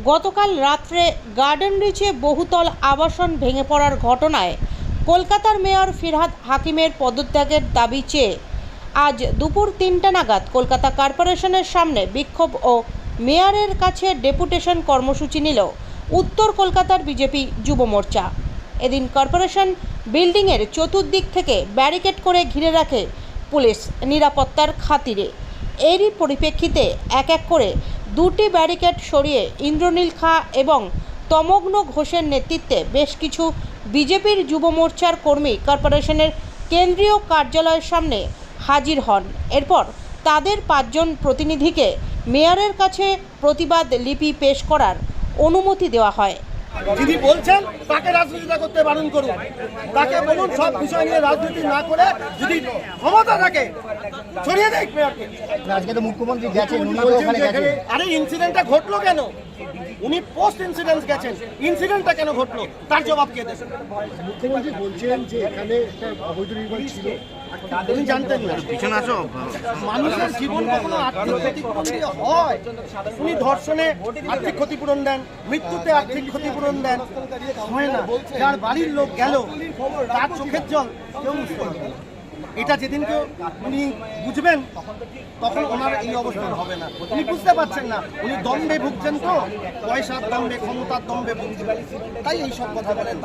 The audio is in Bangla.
গতকাল রাত্রে গার্ডেন রিচে বহুতল আবাসন ভেঙে পড়ার ঘটনায় কলকাতার মেয়র ফিরহাদ হাকিমের পদত্যাগের দাবি চেয়ে আজ দুপুর ৩টা নাগাদ কলকাতা কর্পোরেশনের সামনে বিক্ষোভ ও মেয়রের কাছে ডেপুটেশন কর্মসূচি নিল উত্তর কলকাতার বিজেপি যুব মোর্চা। এদিন কর্পোরেশন বিল্ডিংয়ের চতুর্দিক থেকে ব্যারিকেড করে ঘিরে রাখে পুলিশ নিরাপত্তার খাতিরে। এরই পরিপ্রেক্ষিতে এক এক করে দুটি ব্যারিকেড সরিয়ে ইন্দ্রনীল খাঁ এবং তমগ্ন ঘোষের নেতৃত্বে বেশ কিছু বিজেপির যুব মোর্চার কর্মী কর্পোরেশনের কেন্দ্রীয় কার্যালয়ের সামনে হাজির হন। এরপর তাদের 5 জন প্রতিনিধিকে মেয়রের কাছে প্রতিবাদ লিপি পেশ করার অনুমতি দেওয়া হয়। যিনি বলছেন তাকে রাজনীতিটা করতে বারণ করুন, তাকে বলুন সব বিষয় নিয়ে রাজনীতি না করে যদি ক্ষমতা থাকে ছড়িয়ে দেখ মেয়রকে। আজকে তো মুখ্যমন্ত্রী গেছেন, ওখানে গেছেন। আরে ইনসিডেন্টটা ঘটলো কেন? উনি পোস্ট ইনসিডেন্ট গেছেন, ইনসিডেন্টটা কেন ঘটলো তার জবাব কে দেবেন? মুখ্যমন্ত্রী বলছেন যে এখানে একটা অবৈধ নির্মাণ ছিল, আপনি জানতেন না? পিছনে আসো। মানুষের জীবন কখনো আর্থিক ক্ষতিপূরণ দিয়ে হয়? উনি ধর্ষণে আর্থিক ক্ষতিপূরণ দেন, মৃত্যুতে আর্থিক ক্ষতিপূরণ দেন, হয় না? যার বাড়ির লোক গেল তার চোখের জল কেউ মুছতে পারবে না। এটা যেদিনকে উনি বুঝবেন তখন ওনার এই অবস্থা হবে না। উনি বুঝতে পারছেন না, উনি দম্ভে ভুগছেন, তো পয়সার দম্ভে, ক্ষমতার দম্ভে ভুগছেন, তাই এইসব কথা বলেন।